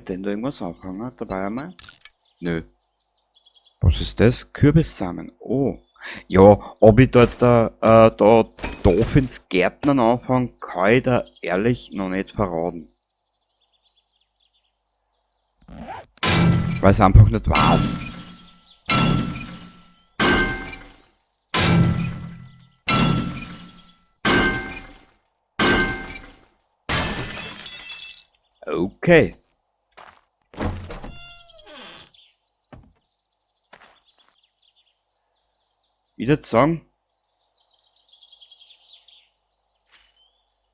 denn da irgendwas aufhängen? Dabei einmal? Nö. Was ist das? Kürbissamen. Oh. Ja, ob ich da jetzt da doof ins Gärtnern anfangen, kann ich da ehrlich noch nicht verraten. Weil es einfach nicht weiß. Okay. Ich würd sagen,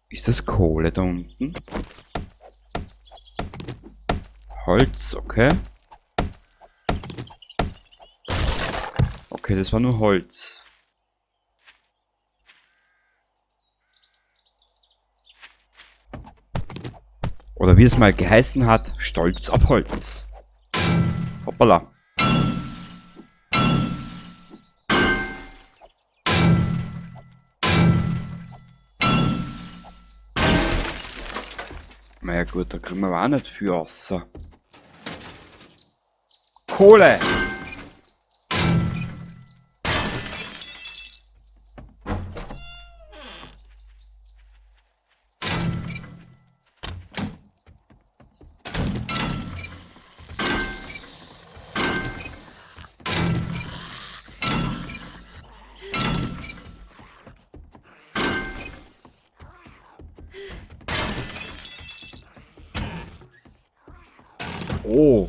ist das Kohle da unten? Holz, okay. Okay, das war nur Holz. Oder wie es mal geheißen hat, Stolz auf Holz. Hoppala. Na ja gut, da kriegen wir auch nicht viel raus. Kohle! Oh.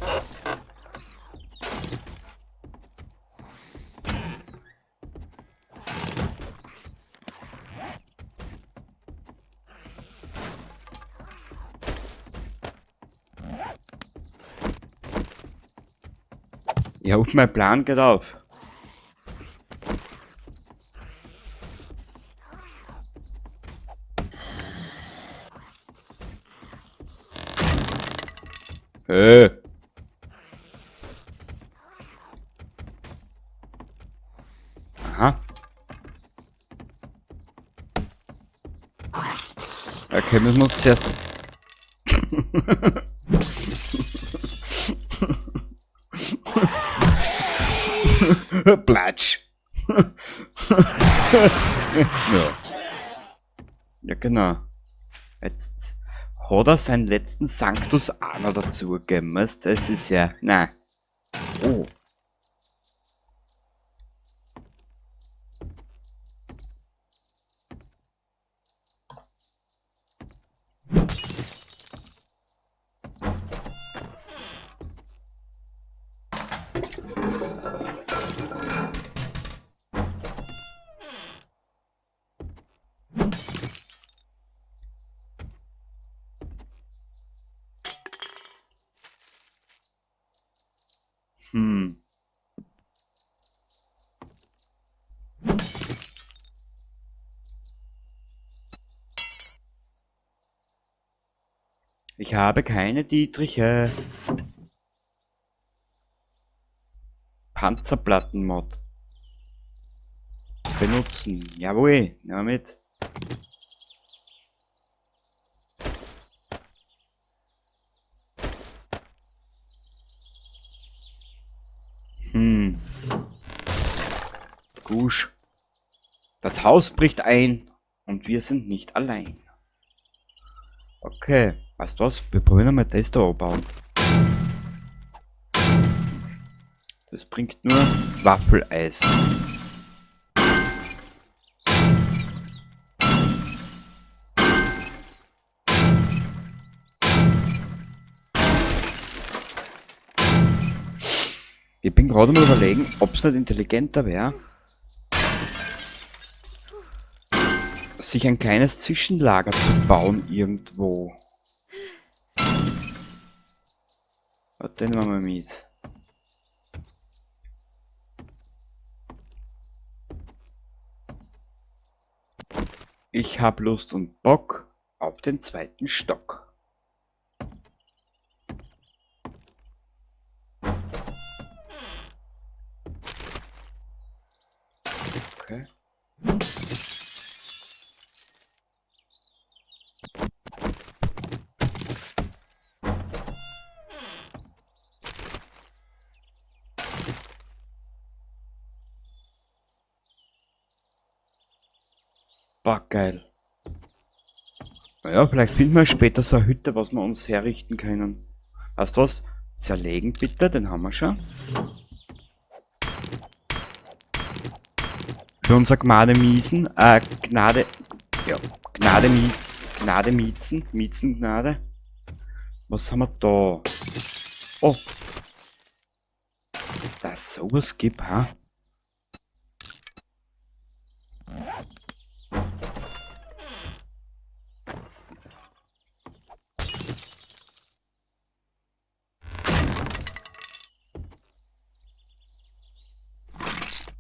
Ich hoffe, mein Plan geht auf. Hey. Aha. Okay, müssen wir uns zuerst... Platsch. Ja. Ja, genau. Jetzt hat er seinen letzten Sanctus auch noch dazu gegeben. Das ist ja... Nein. Oh. Hm. Ich habe keine Dietriche. Panzerplattenmod. Benutzen. Jawohl, nehmen wir mit. Hm. Gusch. Das Haus bricht ein und wir sind nicht allein. Okay, weißt du was? Wir probieren einmal das da anbauen. Das bringt nur Waffeleis. Ich bin gerade mal überlegen, ob es nicht intelligenter wäre, sich ein kleines Zwischenlager zu bauen irgendwo. Den machen wir mies. Ich hab Lust und Bock auf den zweiten Stock. Okay. Boah, geil. Ja, vielleicht finden wir später so eine Hütte, was wir uns herrichten können. Weißt du was? Zerlegen bitte, den haben wir schon. Für unser Gnade Miesen, Gnade, ja, Gnade Miezen, Miezen Gnade. Was haben wir da? Oh, dass sowas gibt, ha?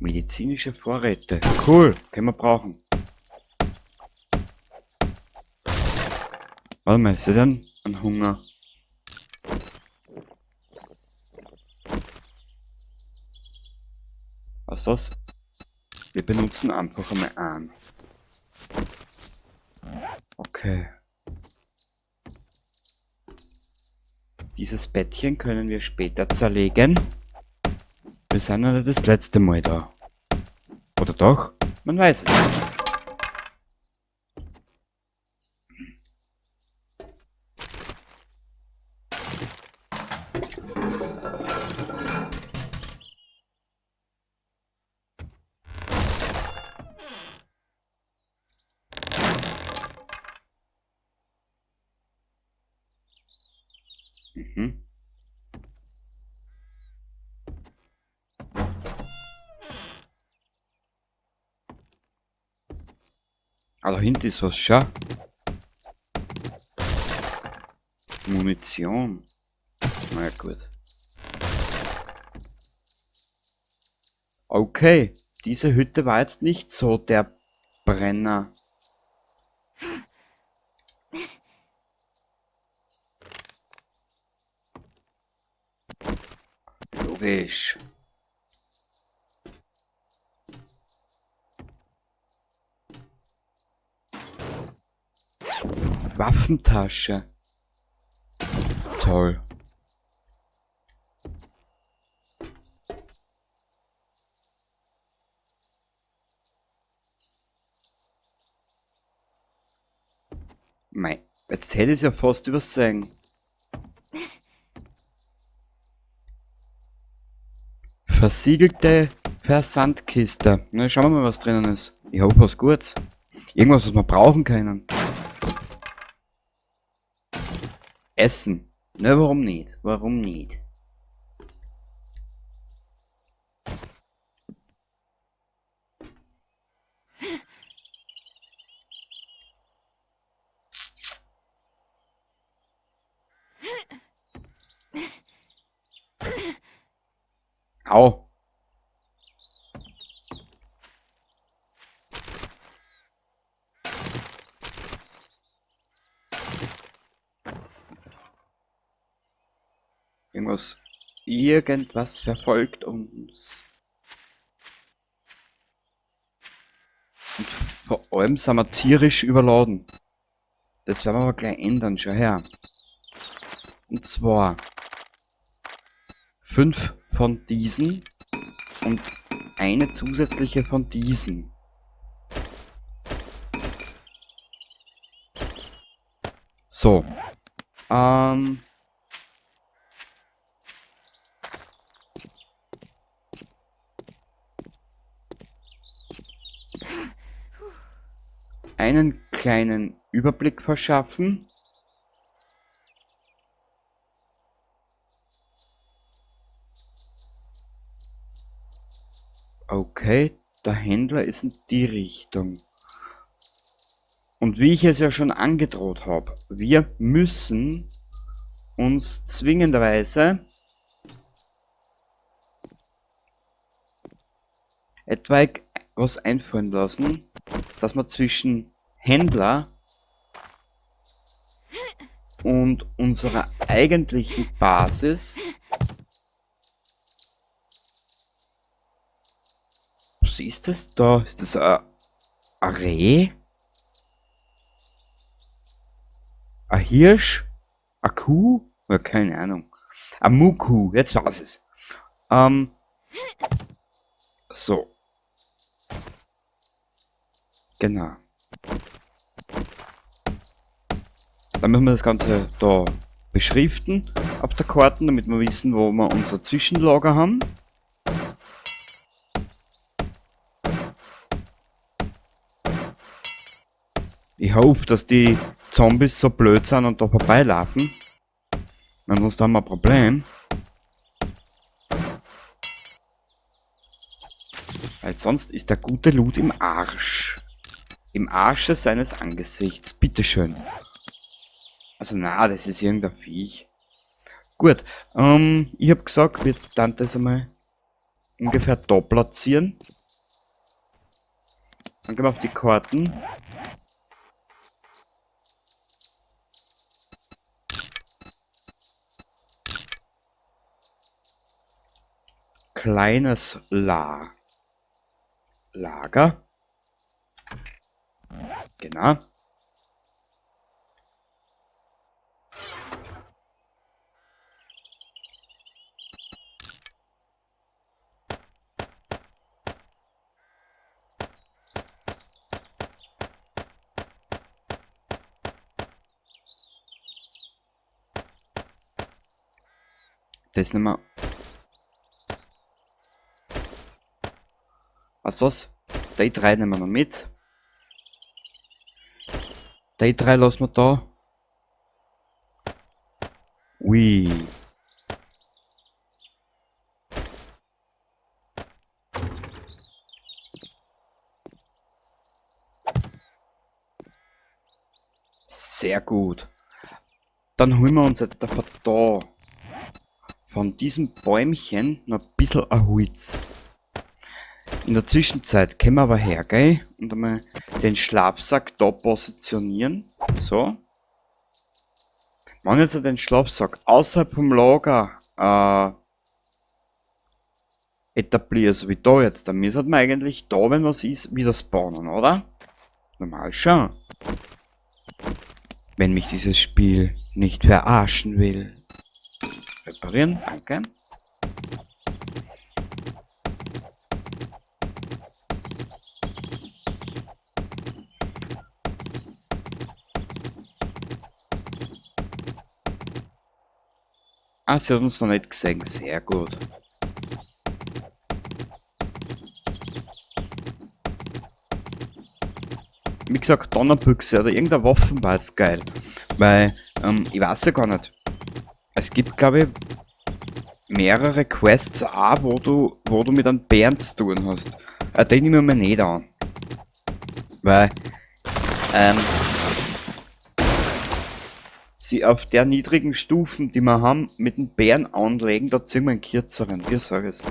Medizinische Vorräte. Cool, können wir brauchen. Warte mal, ist denn ein Hunger? Was ist das? Wir benutzen einfach einmal einen. Okay. Dieses Bettchen können wir später zerlegen. Wir sind ja nicht das letzte Mal da. Oder doch? Man weiß es nicht. Mhm. Ah, da hinten ist was, schau. Munition. Na ja, gut. Okay, diese Hütte war jetzt nicht so der Brenner. Logisch. Waffentasche. Toll. Mei, jetzt hätte ich es ja fast übersehen. Versiegelte Versandkiste. Na, schauen wir mal, was drinnen ist. Ich hoffe, was Gutes. Irgendwas, was wir brauchen können. Essen. Ne, warum nicht? Warum nicht? Au. Irgendwas verfolgt uns. Und vor allem sind wir tierisch überladen. Das werden wir aber gleich ändern, schau her. Und zwar 5 von diesen und eine zusätzliche von diesen. So. Einen kleinen Überblick verschaffen. Okay, der Händler ist in die Richtung. Und wie ich es ja schon angedroht habe, wir müssen uns zwingenderweise etwaig was einfallen lassen, dass wir zwischen Händler und unserer eigentlichen Basis. Was ist das da? Ist das ein Reh? Ein Hirsch? Eine Kuh? Oder keine Ahnung. Ein Muku, jetzt weiß es. So. Genau. Dann müssen wir das Ganze da beschriften auf der Karte, damit wir wissen, wo wir unser Zwischenlager haben. Ich hoffe, dass die Zombies so blöd sind und da vorbeilaufen. Sonst haben wir ein Problem. Weil sonst ist der gute Loot im Arsch. Im Arsche seines Angesichts. Bitteschön. Also na, das ist irgendein Viech. Gut, ich hab gesagt, wir dann das einmal ungefähr da platzieren. Dann gehen wir auf die Karten. Kleines Lager. Genau. Das nehmen wir. Weißt du was? Die drei nehmen wir noch mit. Die drei lassen wir da. Ui. Sehr gut. Dann holen wir uns jetzt davon da. Von diesem Bäumchen noch ein bisschen ein Holz. In der Zwischenzeit können wir aber hergehen und einmal den Schlafsack da positionieren. So. Wenn ich jetzt den Schlafsack außerhalb vom Lager etabliere, so wie da jetzt, dann müssen wir eigentlich da, wenn was ist, wieder spawnen, oder? Normal schon. Wenn mich dieses Spiel nicht verarschen will. Reparieren, danke. Ah, sie hat uns noch nicht gesehen. Sehr gut. Wie gesagt, Donnerbüchse oder irgendeine Waffen war jetzt geil. Weil, ich weiß ja gar nicht. Es gibt, glaube ich, mehrere Quests auch, wo du mit einem Bären zu tun hast. Den nehmen wir nicht an. Weil, sie auf der niedrigen Stufen, die wir haben, mit dem Bären anlegen, da ziehen wir einen kürzeren, dir sag es.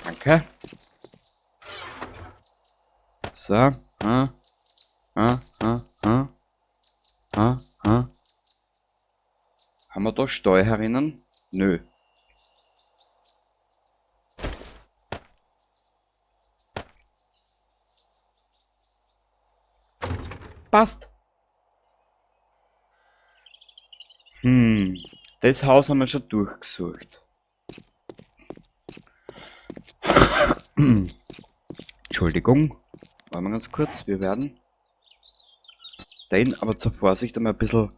Danke. So, Haben wir da Steuerinnen? Nö. Passt. Das Haus haben wir schon durchgesucht. Entschuldigung. Warte mal ganz kurz. Wir werden den aber zur Vorsicht einmal ein bisschen.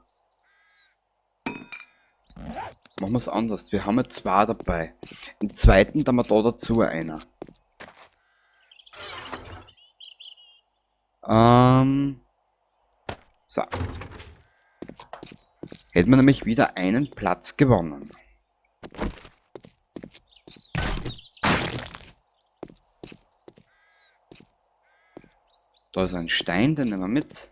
Machen wir es anders. Wir haben jetzt zwei dabei. Im zweiten dann wir da dazu einer. So. Hätten wir nämlich wieder einen Platz gewonnen. Da ist ein Stein, den nehmen wir mit.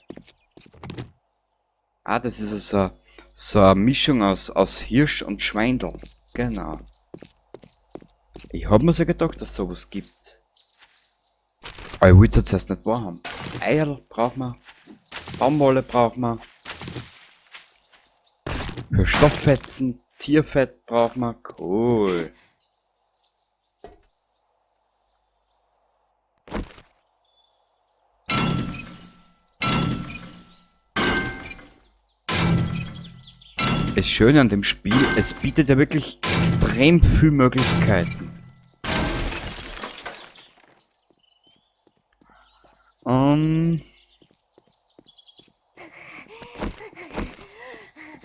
Ah, das ist also so eine Mischung aus Hirsch und Schweindel. Genau. Ich hab mir so gedacht, dass es sowas gibt. Aber ich wollte es jetzt erst nicht wahrhaben. Eier brauchen wir. Baumwolle brauchen wir. Für Stofffetzen, Tierfett brauchen wir. Cool. Das Schöne an dem Spiel, es bietet ja wirklich extrem viele Möglichkeiten.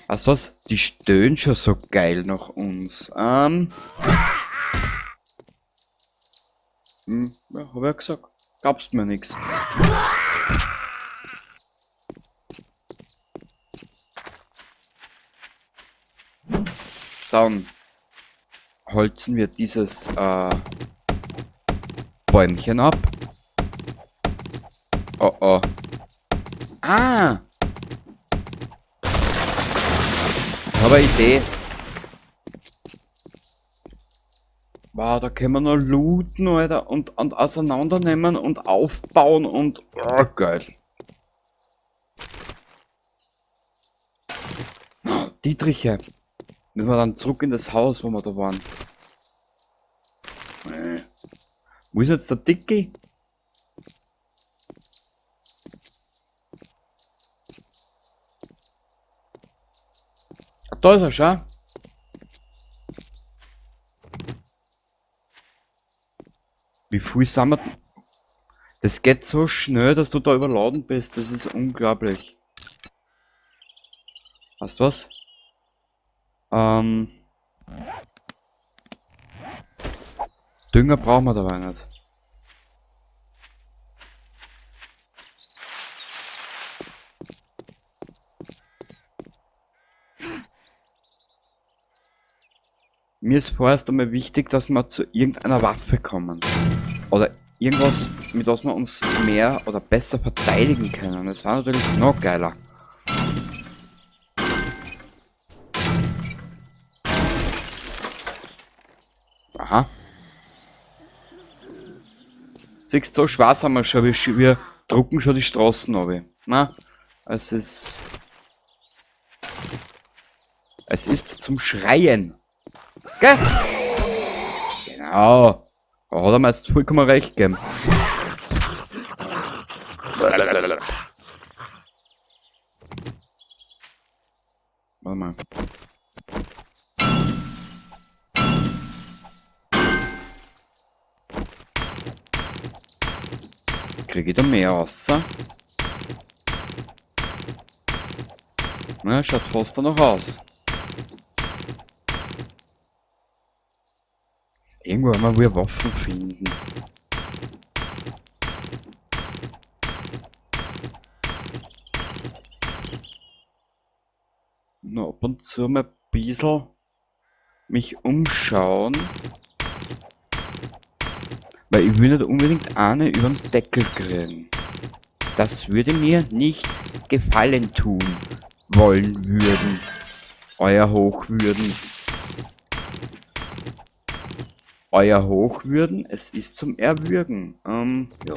Weißt du was? Die stöhnen schon so geil nach uns. Ja, hab ja gesagt. Gab's mir nix. Dann holzen wir dieses Bäumchen ab. Oh oh. Ah! Ich habe eine Idee. Wow, da können wir noch looten, Alter, und auseinandernehmen und aufbauen und... Oh, geil. Dietriche. Müssen wir dann zurück in das Haus, wo wir da waren. Wo ist jetzt der Dicke? Ah, da ist er schon. Wie viel sind wir? Das geht so schnell, dass du da überladen bist. Das ist unglaublich. Weißt du was? Dünger brauchen wir dabei nicht. Mir ist vorerst einmal wichtig, dass wir zu irgendeiner Waffe kommen. Oder irgendwas, mit was wir uns mehr oder besser verteidigen können. Das war natürlich noch geiler. Aha. Siehst du, so schwer sind wir schon, wir drucken schon die Straßen runter. Na, es ist zum Schreien. Gell? Genau. Da hat er mir jetzt vollkommen recht gegeben. Warte mal. Kriege ich da mehr raus? Na, schaut fast danach aus. Irgendwo einmal wir Waffen finden. Nur ab und zu mal ein bisschen mich umschauen. Weil ich will nicht unbedingt eine über den Deckel kriegen. Das würde mir nicht gefallen tun wollen würden. Euer Hochwürden. Euer Hochwürden, es ist zum Erwürgen. Ja.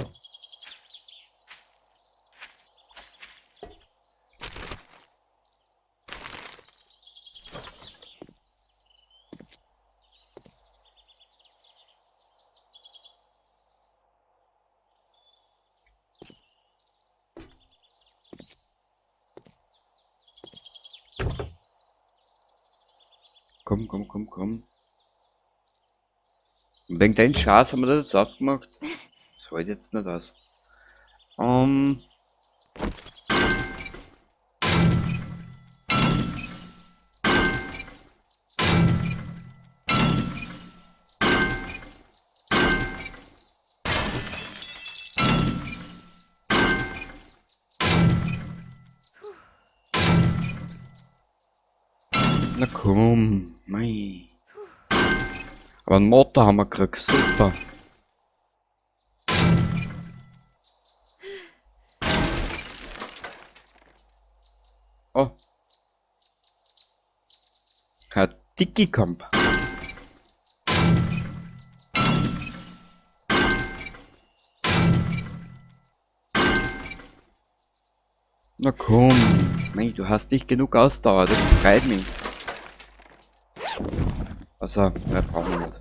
Komm, komm, komm, komm. Und wegen deinen Schatz haben wir das jetzt auch gemacht. Das hält jetzt nicht aus. Na komm, mei. Aber einen Motor haben wir gekriegt, super. Oh. Herr Dickikamp. Na komm, mei, du hast nicht genug Ausdauer, das freut mich. Also, mehr brauchen wir nicht.